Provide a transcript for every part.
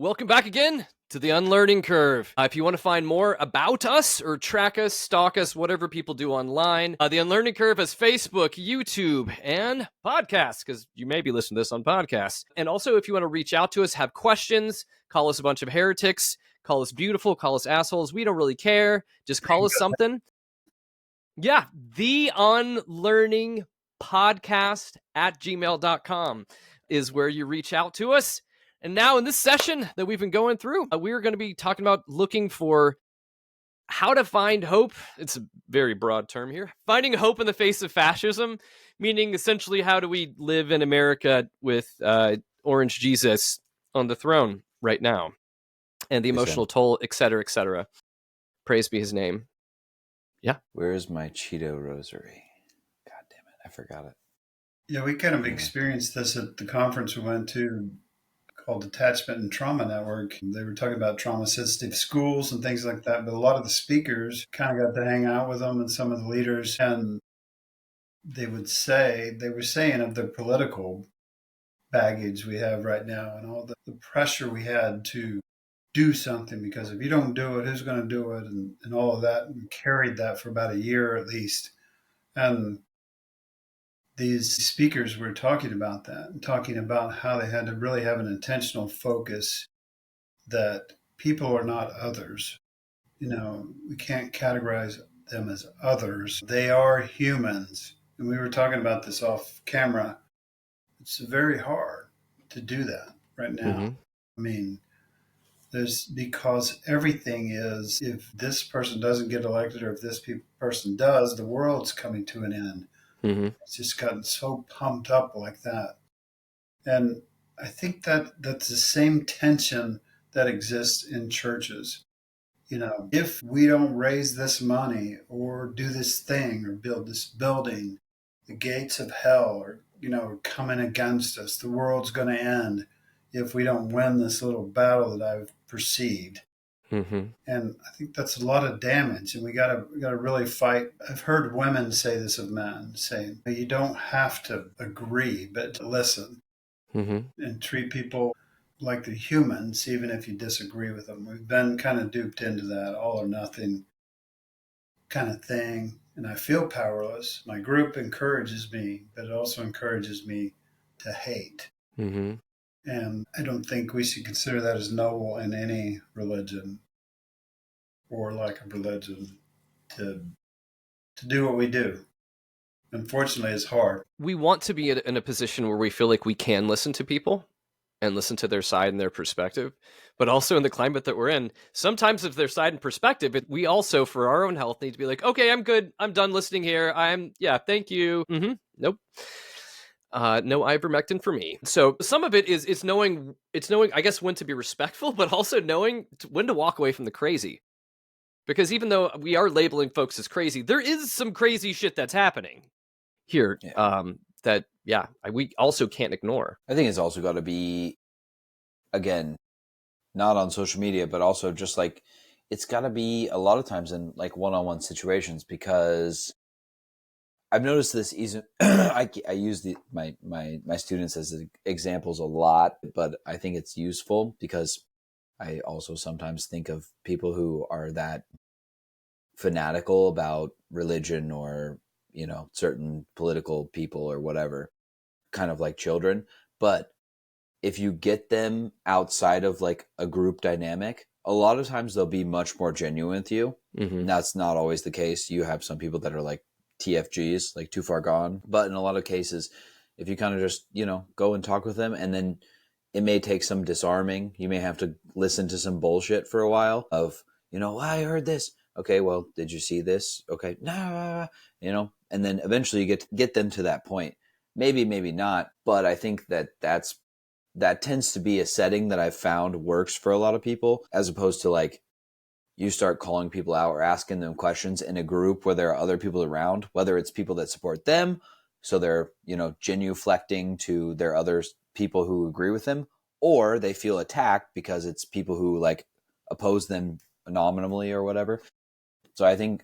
Welcome back again to the Unlearning Curve. If you want to find more about us or track us, stalk us, whatever people do online, the Unlearning Curve has Facebook, YouTube, and podcasts, because you may be listening to this on podcasts. And also, if you want to reach out to us, have questions, call us a bunch of heretics, call us beautiful, call us assholes. We don't really care. Just call us something. Yeah, the Unlearning podcast at gmail.com is where you reach out to us. And now in this session that we've been going through, we're going to be talking about looking for how to find hope. It's a very broad term here. Finding hope in the face of fascism, meaning essentially how do we live in America with Orange Jesus on the throne right now, and the emotional toll, et cetera, praise be his name. Yeah. Where's my Cheeto rosary? God damn it, I forgot it. Yeah, we kind of experienced this at the conference we went to called Attachment and Trauma Network. They were talking about trauma-sensitive schools and things like that, but a lot of the speakers kind of got to hang out with them and some of the leaders, and they were saying of the political baggage we have right now and all the pressure we had to do something, because if you don't do it, who's going to do it, and all of that, and carried that for about a year at least. And these speakers were talking about that, and talking about how they had to really have an intentional focus that people are not others. You know, we can't categorize them as others. They are humans. And we were talking about this off camera. It's very hard to do that right now. Mm-hmm. I mean, because everything is, if this person doesn't get elected or if this person does, the world's coming to an end. Mm-hmm. It's just gotten so pumped up like that. And I think that's the same tension that exists in churches. You know, if we don't raise this money or do this thing or build this building, the gates of hell are, coming against us. The world's going to end if we don't win this little battle that I've perceived. Mm-hmm. And I think that's a lot of damage, and we gotta really fight. I've heard women say this of men, saying you don't have to agree, but to listen. Mm-hmm. And treat people like they're humans, even if you disagree with them. We've been kind of duped into that all or nothing kind of thing, and I feel powerless. My group encourages me, but it also encourages me to hate. Mm-hmm. And I don't think we should consider that as noble in any religion or lack of religion to do what we do. Unfortunately, it's hard. We want to be in a position where we feel like we can listen to people and listen to their side and their perspective. But also in the climate that we're in, sometimes if their side and perspective, we also, for our own health, need to be like, okay, I'm good. I'm done listening here. Thank you. Mm-hmm. Nope. No ivermectin for me. So some of it is knowing, I guess, when to be respectful, but also knowing when to walk away from the crazy. Because even though we are labeling folks as crazy, there is some crazy shit that's happening here we also can't ignore. I think it's also got to be, again, not on social media, but also just like, it's got to be a lot of times in like one-on-one situations, because I've noticed this. I use my students as examples a lot, but I think it's useful because I also sometimes think of people who are that fanatical about religion or, certain political people or whatever, kind of like children. But if you get them outside of like a group dynamic, a lot of times they'll be much more genuine with you. Mm-hmm. And that's not always the case. You have some people that are like TFGs, like too far gone. But in a lot of cases, if you kind of just, go and talk with them, and then it may take some disarming. You may have to listen to some bullshit for a while of, I heard this. Okay, well, did you see this? Okay, nah, and then eventually you get them to that point. Maybe not. But I think that tends to be a setting that I've found works for a lot of people, as opposed to like, you start calling people out or asking them questions in a group where there are other people around, whether it's people that support them, so they're, genuflecting to their other people who agree with them, or they feel attacked because it's people who like oppose them nominally or whatever. So I think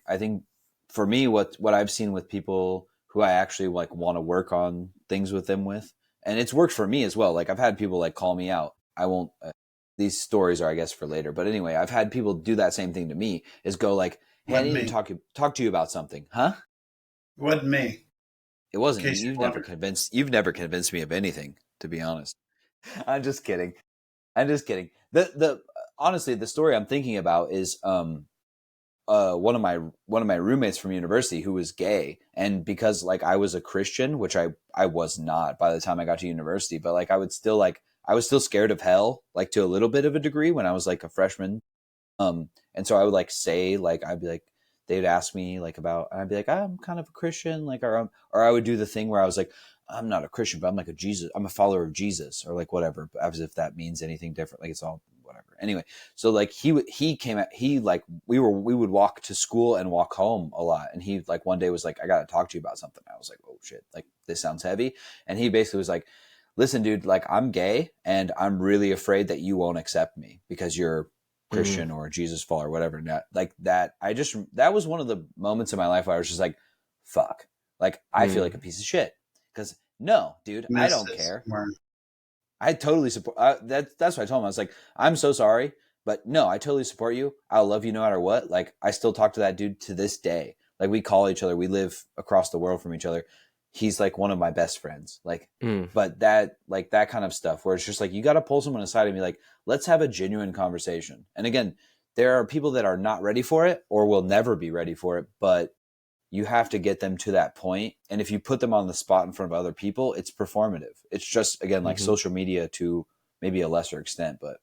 for me, what I've seen with people who I actually like want to work on things with them with, and it's worked for me as well. Like I've had people like call me out. I won't these stories are, I guess, for later. But anyway, I've had people do that same thing to me, is go like, hey, I Wasn't need me. to talk to you about something. Huh? Wasn't me. It In wasn't you. case you wondered. You've never convinced me of anything, to be honest. I'm just kidding. I'm just kidding. The honestly, the story I'm thinking about is one of my roommates from university who was gay, and because like I was a Christian, which I was not by the time I got to university, but like I was still scared of hell, like to a little bit of a degree when I was like a freshman. And so I would like say, like, I'd be like, they'd ask me like about, and I'd be like, I'm kind of a Christian, like, or I would do the thing where I was like, I'm not a Christian, but I'm a follower of Jesus, or like whatever, as if that means anything different. Like it's all whatever. Anyway, so like we would walk to school and walk home a lot, and he like one day was like, I got to talk to you about something. I was like, oh shit, like this sounds heavy, and he basically was like, listen, dude, like I'm gay, and I'm really afraid that you won't accept me because you're Christian or Jesus follower or whatever. Like that, that was one of the moments in my life where I was just like, fuck, like I feel like a piece of shit. Because no, dude, I don't care. I totally support that's what I told him. I was like, I'm so sorry, but no, I totally support you. I'll love you no matter what. Like I still talk to that dude to this day. Like we call each other, we live across the world from each other. He's like one of my best friends. Like, but that kind of stuff where it's just like, you got to pull someone aside and be like, let's have a genuine conversation. And again, there are people that are not ready for it or will never be ready for it, but you have to get them to that point. And if you put them on the spot in front of other people, it's performative. It's just, again, like social media to maybe a lesser extent, but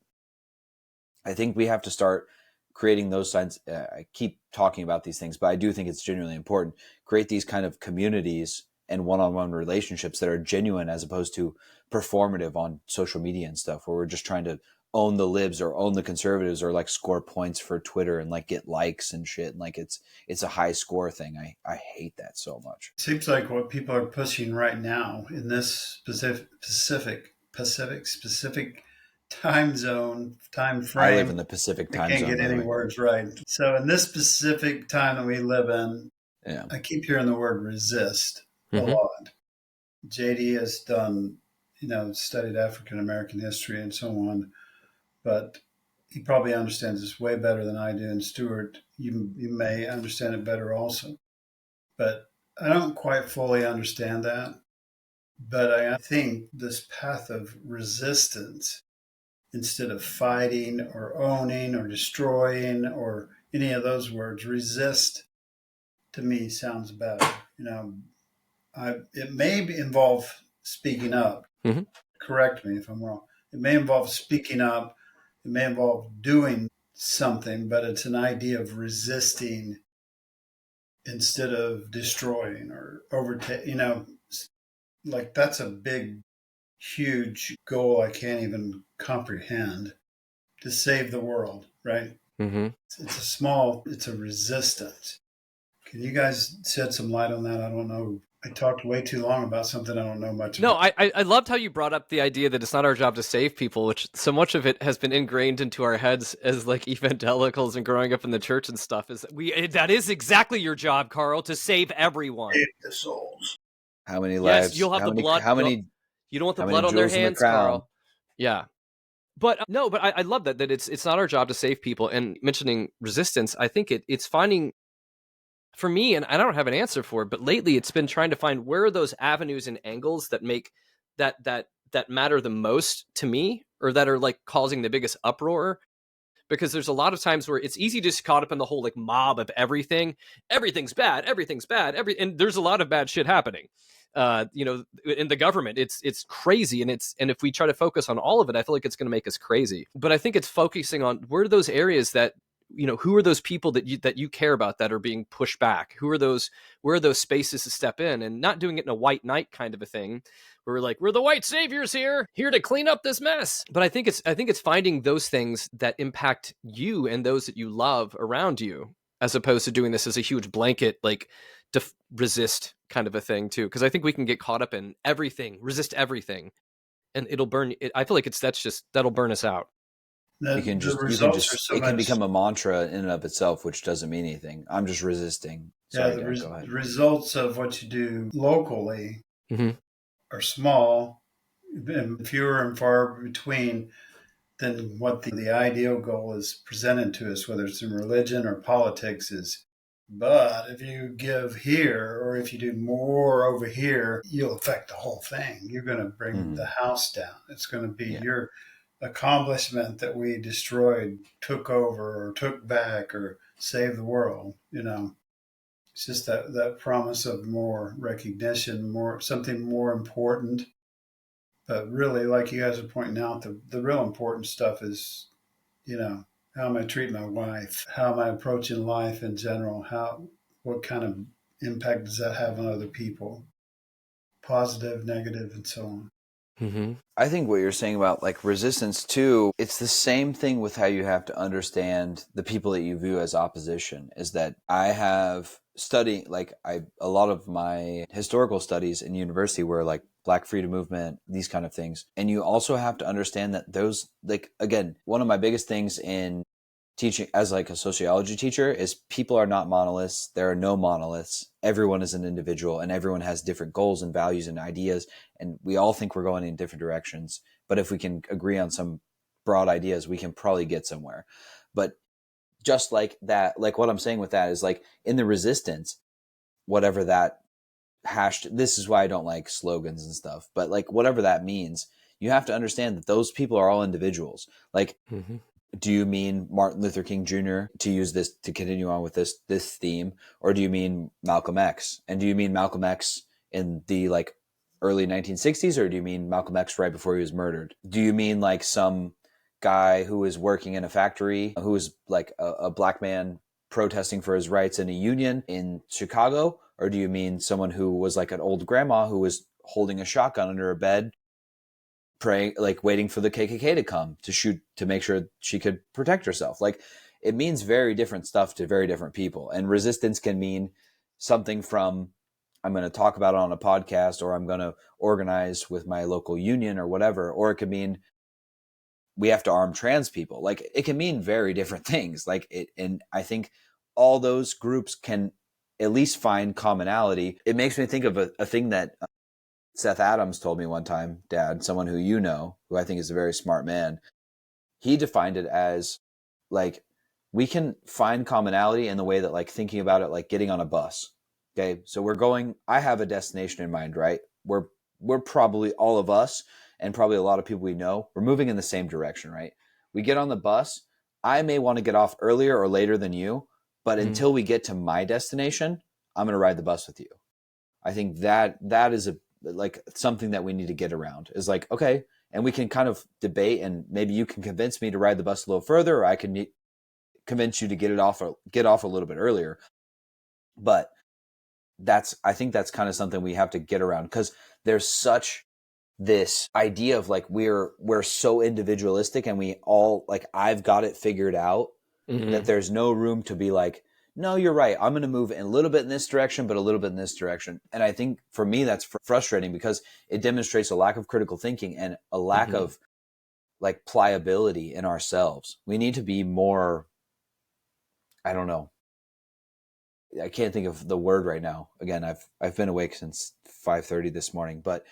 I think we have to start creating those signs. I keep talking about these things, but I do think it's genuinely important. Create these kind of communities and one-on-one relationships that are genuine as opposed to performative on social media and stuff where we're just trying to own the libs or own the conservatives or like score points for Twitter and like get likes and shit. And like it's a high score thing. I hate that so much. Seems like what people are pushing right now in this specific time zone, time frame. I live in the Pacific time zone. I can't get any words right. So in this specific time that we live in, I keep hearing the word resist a lot. JD has done, studied African American history and so on, but he probably understands this way better than I do. And Stuart, you may understand it better also. But I don't quite fully understand that. But I think this path of resistance, instead of fighting or owning or destroying or any of those words, resist to me sounds better. It may involve speaking up. Correct me if I'm wrong. It may involve speaking up. It may involve doing something, but it's an idea of resisting instead of destroying or overtaking. Like that's a big, huge goal I can't even comprehend, to save the world, right? It's a resistance. Can you guys shed some light on that? I don't know. I talked way too long about something I don't know much about. No, I loved how you brought up the idea that it's not our job to save people, which so much of it has been ingrained into our heads as like evangelicals and growing up in the church and stuff. That is exactly your job, Karl, to save everyone. Save the souls. How many lives? Yes, you'll have the blood. You don't want the blood on their hands, Karl. Yeah. But I love that it's not our job to save people. And mentioning resistance, I think it's finding, for me, and I don't have an answer for it, but lately it's been trying to find where are those avenues and angles that make that matter the most to me, or that are like causing the biggest uproar. Because there's a lot of times where it's easy to just caught up in the whole like mob of everything. Everything's bad. And there's a lot of bad shit happening. In the government, it's crazy, and if we try to focus on all of it, I feel like it's going to make us crazy. But I think it's focusing on where are those areas that, who are those people that you care about that are being pushed back? Where are those spaces to step in, and not doing it in a white knight kind of a thing where we're like, we're the white saviors here to clean up this mess. But I think it's finding those things that impact you and those that you love around you, as opposed to doing this as a huge blanket, like resist kind of a thing too. Because I think we can get caught up in everything, resist everything, and it'll burn. I feel like that'll burn us out. It can become a mantra in and of itself, which doesn't mean anything. I'm just resisting. Sorry, go ahead. The results of what you do locally are small and fewer and far between. than what the ideal goal is presented to us, whether it's in religion or politics, is, but if you give here or if you do more over here, you'll affect the whole thing. You're going to bring the house down. It's going to be your accomplishment that we destroyed, took over, or took back, or saved the world. It's just that promise of more recognition, more something more important. But really, like you guys are pointing out, the real important stuff is, how am I treating my wife? How am I approaching life in general? What kind of impact does that have on other people? Positive, negative, and so on. Mm-hmm. I think what you're saying about like resistance too, it's the same thing with how you have to understand the people that you view as opposition. Is that I have studied, a lot of my historical studies in university were like Black freedom movement, these kind of things. And you also have to understand that those, like, again, one of my biggest things in teaching as like a sociology teacher is people are not monoliths. There are no monoliths. Everyone is an individual and everyone has different goals and values and ideas. And we all think we're going in different directions. But if we can agree on some broad ideas, we can probably get somewhere. But just like that, like what I'm saying with that is like in the resistance, whatever that this is why I don't like slogans and stuff, but like whatever that means, you have to understand that those people are all individuals. Like, do you mean Martin Luther King Jr., to use this to continue on with this theme, or do you mean Malcolm X? And do you mean Malcolm X in the like early 1960s, or do you mean Malcolm X right before he was murdered? Do you mean like some guy who was working in a factory, who was like a black man protesting for his rights in a union in Chicago? Or do you mean someone who was like an old grandma who was holding a shotgun under her bed, praying, like waiting for the KKK to come to shoot, to make sure she could protect herself? Like, it means very different stuff to very different people. And resistance can mean something from, I'm going to talk about it on a podcast, or I'm going to organize with my local union or whatever. Or it could mean we have to arm trans people. Like, it can mean very different things. Like it, and I think all those groups can at least find commonality. It makes me think of a thing that Seth Adams told me one time, Dad, someone who you know, who I think is a very smart man. He defined it as like, we can find commonality in the way that, like, thinking about it, like getting on a bus. Okay. So I have a destination in mind, right? We're probably, all of us and probably a lot of people we know, we're moving in the same direction, right? We get on the bus. I may want to get off earlier or later than you, but until we get to my destination, I'm going to ride the bus with you. I think that is like something that we need to get around, is like, okay, and we can kind of debate, and maybe you can convince me to ride the bus a little further, or I can convince you to get off a little bit earlier. But I think that's kind of something we have to get around, because there's such this idea of like, we're so individualistic and we all like, I've got it figured out, that there's no room to be like, no, you're right, I'm going to move a little bit in this direction, but a little bit in this direction. And I think for me, that's frustrating, because it demonstrates a lack of critical thinking and a lack of like pliability in ourselves. We need to be more, I don't know, I can't think of the word right now. Again, I've been awake since 5:30 this morning, but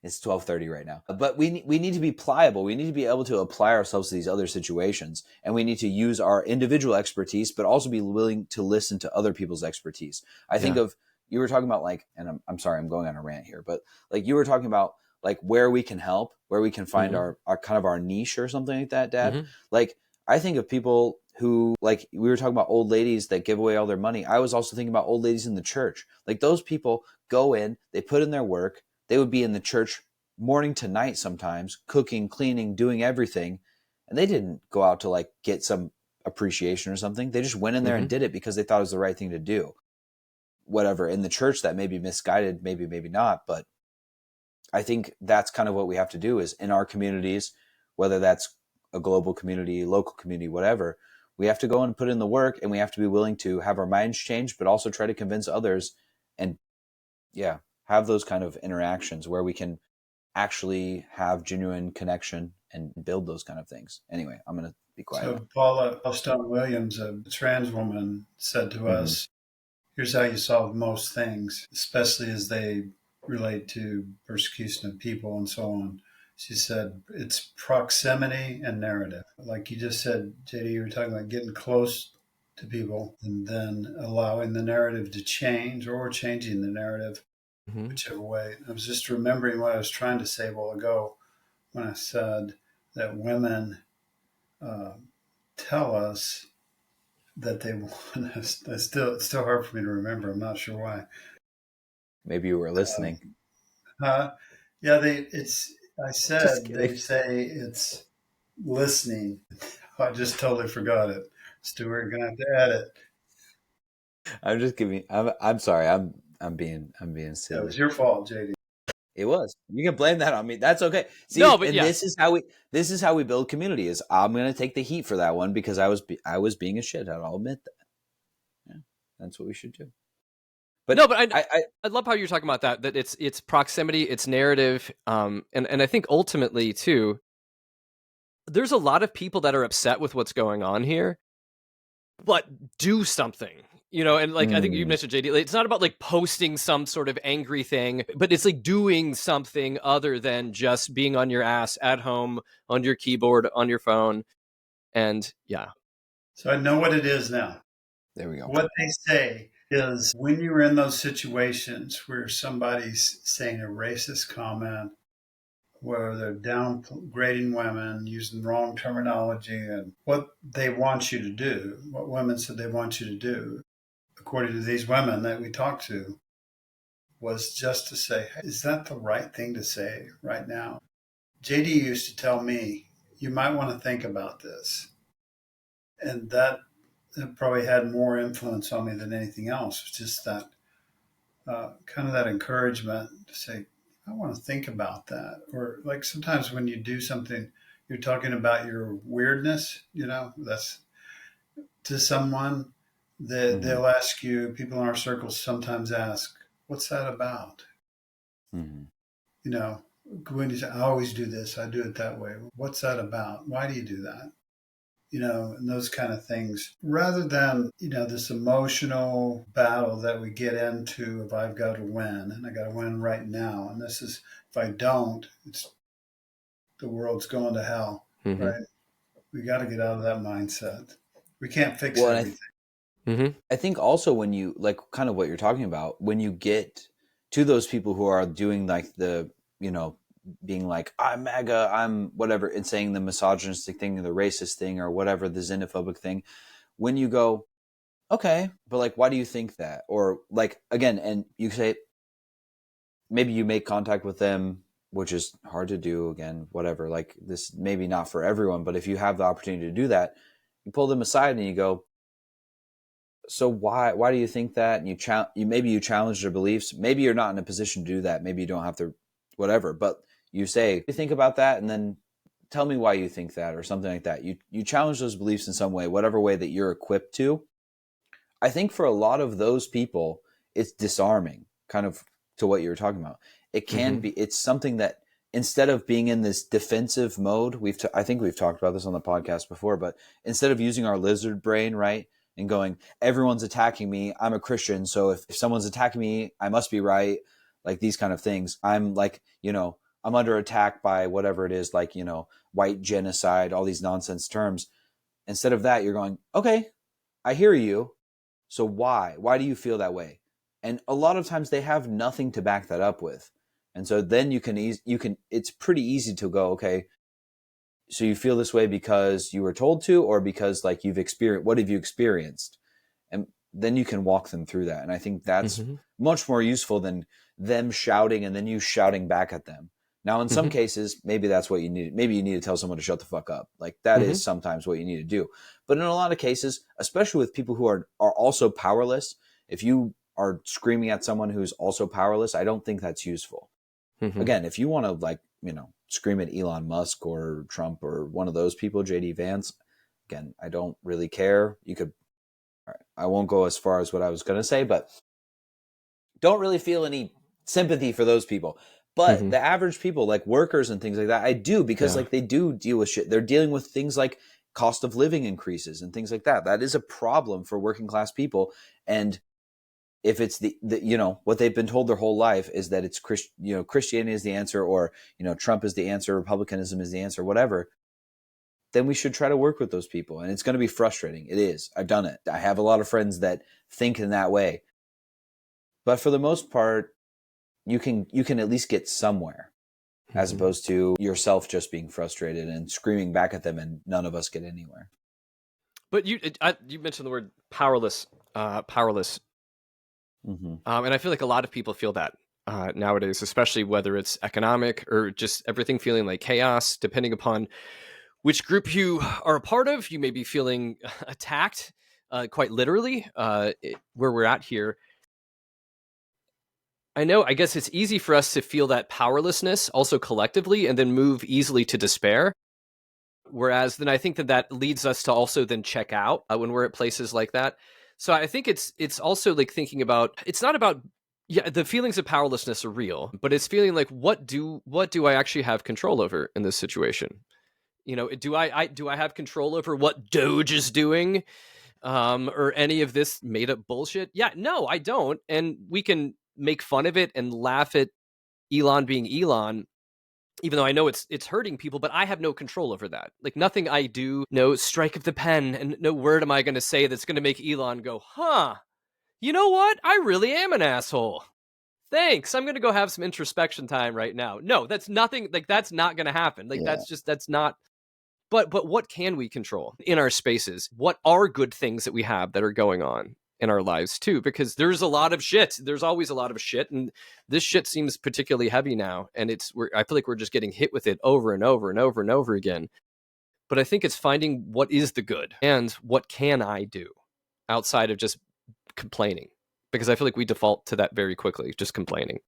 it's 12:30 right now. But we need to be pliable. We need to be able to apply ourselves to these other situations, and we need to use our individual expertise, but also be willing to listen to other people's expertise. I think of, you were talking about like, and I'm sorry, I'm going on a rant here, but like you were talking about like where we can help, where we can find our kind of our niche or something like that, Dad. Like, I think of people who, like, we were talking about old ladies that give away all their money. I was also thinking about old ladies in the church. Like, those people go in, they put in their work. They would be in the church morning to night sometimes, cooking, cleaning, doing everything. And they didn't go out to like get some appreciation or something. They just went in there and did it because they thought it was the right thing to do. Whatever. In the church, that may be misguided, maybe not. But I think that's kind of what we have to do, is in our communities, whether that's a global community, local community, whatever, we have to go and put in the work, and we have to be willing to have our minds changed, but also try to convince others, and have those kind of interactions where we can actually have genuine connection and build those kind of things. Anyway, I'm going to be quiet. So Paula Stone Williams, a trans woman, said to us, here's how you solve most things, especially as they relate to persecution of people and so on. She said it's proximity and narrative. Like you just said, JD, you were talking about getting close to people and then allowing the narrative to change or changing the narrative, Mm-hmm. whichever way. I was just remembering what I was trying to say a while ago when I said that women uh, tell us that they want us. It's still hard for me to remember. I'm not sure why. Maybe you were listening. Uh, yeah, I Just said kidding. they say it's listening. I just totally forgot it. Stuart, you're gonna have to edit. I'm just giving. I'm sorry. I'm being That silly. was your fault, JD. It was. You can blame that on me. That's okay. See, No, but and yeah. this is how we build community. Is I'm going to take the heat for that one because I was being a shithead. I'll admit that. Yeah, that's what we should do. But No, but I love how you're talking about that it's proximity, it's narrative, and I think ultimately too, there's a lot of people that are upset with what's going on here, but do something. And like I think you mentioned JD, like, it's not about like posting some sort of angry thing, but it's like doing something other than just being on your ass at home, on your keyboard, on your phone. And yeah. So I know what it is now. There we go. What they say is when you're in those situations where somebody's saying a racist comment, where they're downgrading women, using wrong terminology, and what they want you to do, what women said they want you to do, according to these women that we talked to, was just to say, hey, is that the right thing to say right now? JD used to tell me, you might want to think about this. And that probably had more influence on me than anything else. It's just that kind of that encouragement to say, I want to think about that. Or like sometimes when you do something, you're talking about your weirdness, that's to someone that they'll ask you, people in our circles sometimes ask, what's that about? Mm-hmm. When you say, I always do this, I do it that way. What's that about? Why do you do that? And those kind of things, rather than, this emotional battle that we get into of I've got to win and I got to win right now. And this is, if I don't, the world's going to hell, Mm-hmm. right? We got to get out of that mindset. We can't fix Well, everything. I think also when you like kind of what you're talking about, when you get to those people who are doing like the, being like, I'm MAGA, I'm whatever, and saying the misogynistic thing or the racist thing or whatever, the xenophobic thing, when you go, okay, but like, why do you think that? Or like, again, and you say, maybe you make contact with them, which is hard to do, again, whatever, like this, maybe not for everyone, but if you have the opportunity to do that, you pull them aside and you go, so why do you think that? And maybe you challenge their beliefs. Maybe you're not in a position to do that. Maybe you don't have to, whatever. But you say, you think about that, and then tell me why you think that, or something like that. You challenge those beliefs in some way, whatever way that you're equipped to. I think for a lot of those people, it's disarming, kind of to what you were talking about. It can be. It's something that instead of being in this defensive mode, I think we've talked about this on the podcast before. But instead of using our lizard brain, right? And going, everyone's attacking me. I'm a Christian. So if someone's attacking me, I must be right. Like these kind of things. I'm like, I'm under attack by whatever it is, like, white genocide, all these nonsense terms. Instead of that, you're going, okay, I hear you. So why? Why do you feel that way? And a lot of times they have nothing to back that up with. And so then it's pretty easy to go, okay, so you feel this way because you were told to, or because like what have you experienced? And then you can walk them through that. And I think that's much more useful than them shouting and then you shouting back at them. Now, in some cases, maybe that's what you need. Maybe you need to tell someone to shut the fuck up. Like that is sometimes what you need to do. But in a lot of cases, especially with people who are also powerless, if you are screaming at someone who's also powerless, I don't think that's useful. Again, if you want to like, scream at Elon Musk or Trump or one of those people, JD Vance, again, I don't really care. I won't go as far as what I was going to say, but don't really feel any sympathy for those people. But the average people, like workers and things like that, I do, because like they do deal with shit. They're dealing with things like cost of living increases and things like that. That is a problem for working class people. And if it's the what they've been told their whole life is that it's Christianity is the answer, or Trump is the answer, Republicanism is the answer, whatever, then we should try to work with those people. And it's going to be frustrating. It is. I've done it. I have a lot of friends that think in that way. But for the most part, you can at least get somewhere, as opposed to yourself just being frustrated and screaming back at them, and none of us get anywhere. But you mentioned the word powerless. And I feel like a lot of people feel that nowadays, especially whether it's economic or just everything feeling like chaos, depending upon which group you are a part of. You may be feeling attacked, quite literally, where we're at here. I guess it's easy for us to feel that powerlessness also collectively and then move easily to despair. Whereas then I think that leads us to also then check out when we're at places like that. So I think it's also like thinking about, it's not about, the feelings of powerlessness are real, but it's feeling like, what do I actually have control over in this situation? Do I have control over what Doge is doing, or any of this made up bullshit? Yeah, no, I don't. And we can make fun of it and laugh at Elon being Elon, even though I know it's hurting people, but I have no control over that. Like, nothing I do, no strike of the pen, and no word am I going to say that's going to make Elon go, huh, you know what? I really am an asshole. Thanks. I'm going to go have some introspection time right now. No, that's nothing. Like, that's not going to happen. Like, that's not. But what can we control in our spaces? What are good things that we have that are going on in our lives too? Because there's a lot of shit. There's always a lot of shit, and this shit seems particularly heavy now. And I feel like we're just getting hit with it over and over and over and over again. But I think it's finding what is the good and what can I do outside of just complaining, because I feel like we default to that very quickly, just complaining.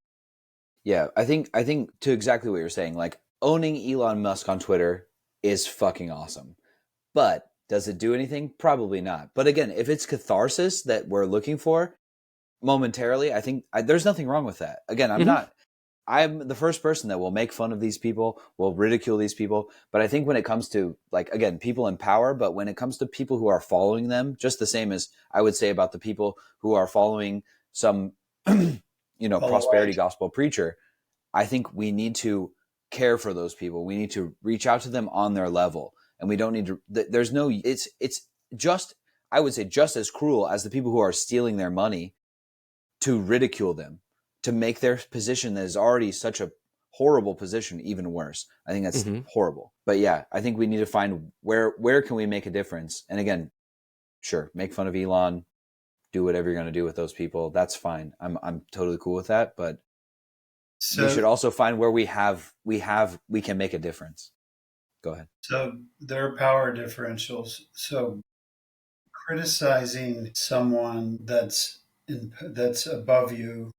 Yeah, I think to exactly what you're saying, like, owning Elon Musk on Twitter is fucking awesome. But does it do anything? Probably not. But again, if it's catharsis that we're looking for momentarily, I think there's nothing wrong with that. Again, I'm the first person that will make fun of these people, will ridicule these people. But I think when it comes to, like, again, people in power, but when it comes to people who are following them, just the same as I would say about the people who are following some, prosperity gospel preacher, I think we need to care for those people. We need to reach out to them on their level. And we don't need to, it's just, I would say, just as cruel as the people who are stealing their money to ridicule them, to make their position that is already such a horrible position even worse. I think that's horrible. But yeah, I think we need to find where can we make a difference? And again, sure, make fun of Elon, do whatever you're going to do with those people. That's fine. I'm totally cool with that. But we should also find where we can make a difference. Go ahead. So there are power differentials. So criticizing someone that's above you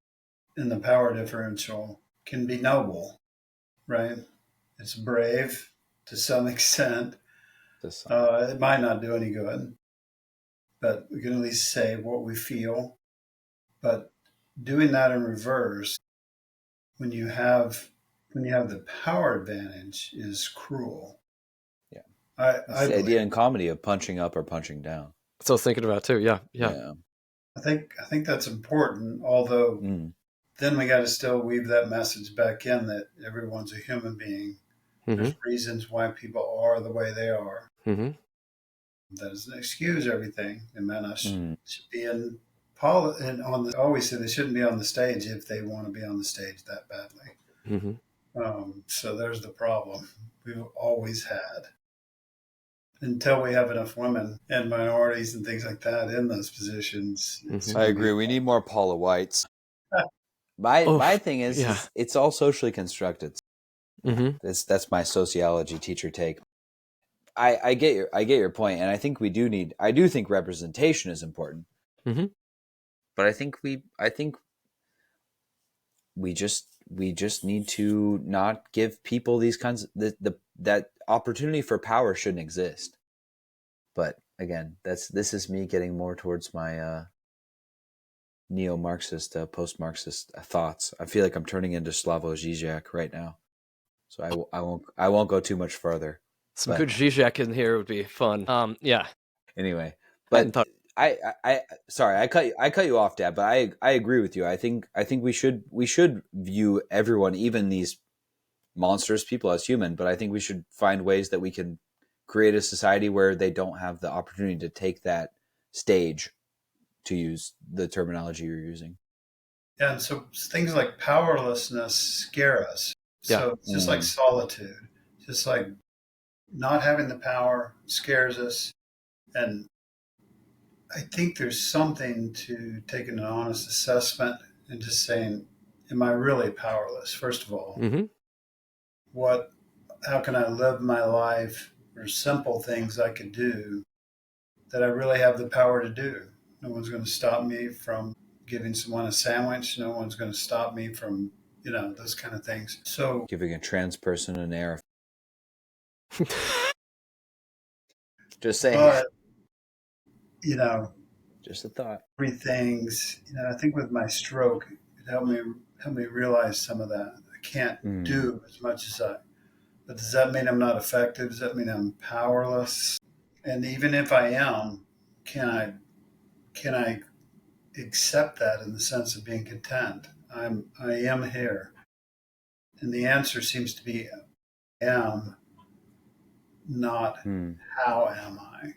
in the power differential can be noble, right? It's brave to some extent. It might not do any good, but we can at least say what we feel. But doing that in reverse, when you have the power advantage, is cruel. Yeah, I the idea in comedy of punching up or punching down. That's what I was thinking about too. Yeah. I think that's important. Although then we got to still weave that message back in that everyone's a human being. There's reasons why people are the way they are. That doesn't excuse everything. And men should be in. Always say they shouldn't be on the stage if they want to be on the stage that badly. So there's the problem we've always had. Until we have enough women and minorities and things like that in those positions. I agree. We need more Paula Whites. My thing is it's all socially constructed. That's my sociology teacher take. I get your point, and I think I do think representation is important. But I think we just need to not give people these kinds of that opportunity for power shouldn't exist. But again, this is me getting more towards my neo-Marxist, post-Marxist thoughts. I feel like I'm turning into Slavoj Žižek right now, so I won't go too much further. Some good Zizek in here would be fun. Yeah. Anyway, but sorry, I cut you off, Dad, but I agree with you. I think we should view everyone, even these monstrous people, as human, but I think we should find ways that we can create a society where they don't have the opportunity to take that stage, to use the terminology you're using. Yeah, and so things like powerlessness scare us. Yeah. So it's just like solitude, just like not having the power scares us. And I think there's something to taking an honest assessment and just saying, am I really powerless? First of all, Mm-hmm. how can I live my life, or simple things I could do that I really have the power to do? No one's going to stop me from giving someone a sandwich. No one's going to stop me from, those kind of things. So Giving a trans person an air. Just saying. but, just a thought. everything's, I think with my stroke, it helped me realize some of that. I can't do as much as but does that mean I'm not effective? Does that mean I'm powerless? And even if I am, can I accept that in the sense of being content? I am here. And the answer seems to be am, not how am I.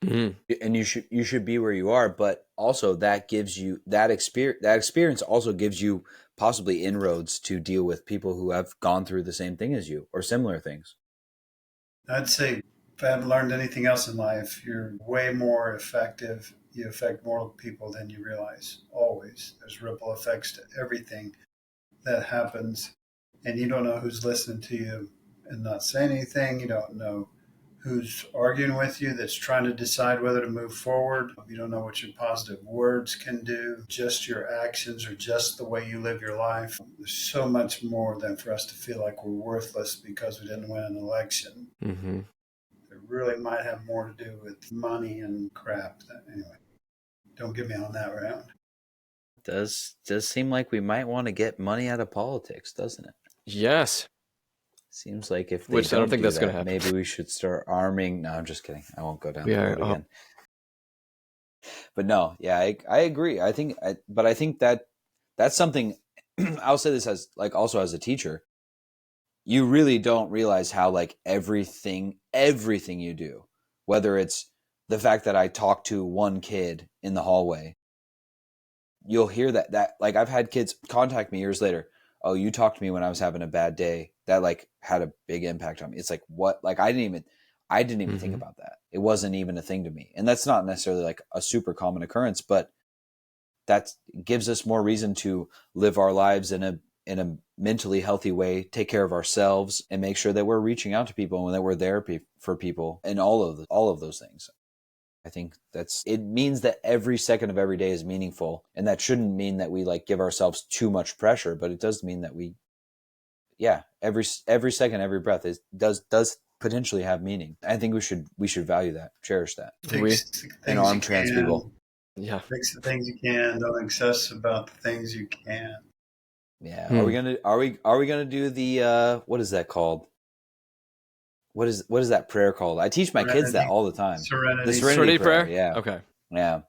Mm-hmm. And you should be where you are, but also that gives you that experience also gives you possibly inroads to deal with people who have gone through the same thing as you or similar things. I'd say if I haven't learned anything else in life, you're way more effective. You affect more people than you realize. Always. There's ripple effects to everything that happens. And you don't know who's listening to you and not saying anything. You don't know who's arguing with you that's trying to decide whether to move forward. You don't know what your positive words can do, just your actions or just the way you live your life. There's so much more than for us to feel like we're worthless because we didn't win an election. Mm-hmm. It really might have more to do with money and crap. Anyway, don't get me on that round. Does seem like we might want to get money out of politics, doesn't it? Yes. Seems like if they Which I don't think that's going to happen. Maybe we should start arming. No, I'm just kidding. I won't go down the road again. But no, yeah, I agree. I think that's something. I'll say this as also as a teacher, you really don't realize how everything you do, whether it's the fact that I talk to one kid in the hallway, you'll hear that I've had kids contact me years later. Oh, you talked to me when I was having a bad day. That had a big impact on me. It's what? I didn't even think about that. It wasn't even a thing to me. And that's not necessarily a super common occurrence, but that gives us more reason to live our lives in a mentally healthy way, take care of ourselves, and make sure that we're reaching out to people and that we're there for people, and all of those things. I think it means that every second of every day is meaningful, and that shouldn't mean that we give ourselves too much pressure, but it does mean that every second, every breath does potentially have meaning. I think we should value that, cherish that. And arm trans people. Yeah. Fix the things you can. Don't obsess about the things you can. Yeah. Are we gonna do the what is that called? What is that prayer called? I teach my kids that all the time. Serenity. The serenity prayer. Yeah. Okay. Yeah.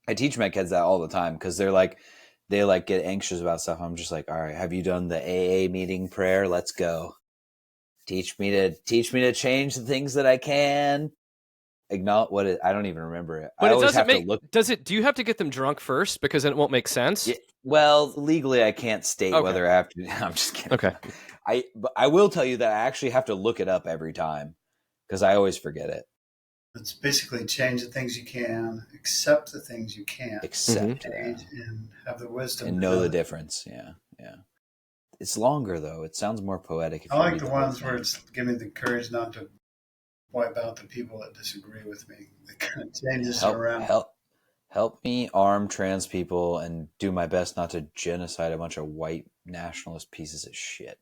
I teach my kids that all the time because they get anxious about stuff. I'm just all right, have you done the AA meeting prayer? Let's go. Teach me to change the things that I can. Acknowledge what it. I don't even remember it. But I it always doesn't have to look. Does it? Do you have to get them drunk first because then it won't make sense? Yeah, well, legally, I can't state whether I have to. I'm just kidding. Okay. But I will tell you that I actually have to look it up every time because I always forget it. It's basically change the things you can, accept the things you can't, and have the wisdom and know the difference. Yeah. It's longer though. It sounds more poetic. I like the ones where it's giving me the courage not to wipe out the people that disagree with me. It kind of changes around. Help me arm trans people and do my best not to genocide a bunch of white nationalist pieces of shit.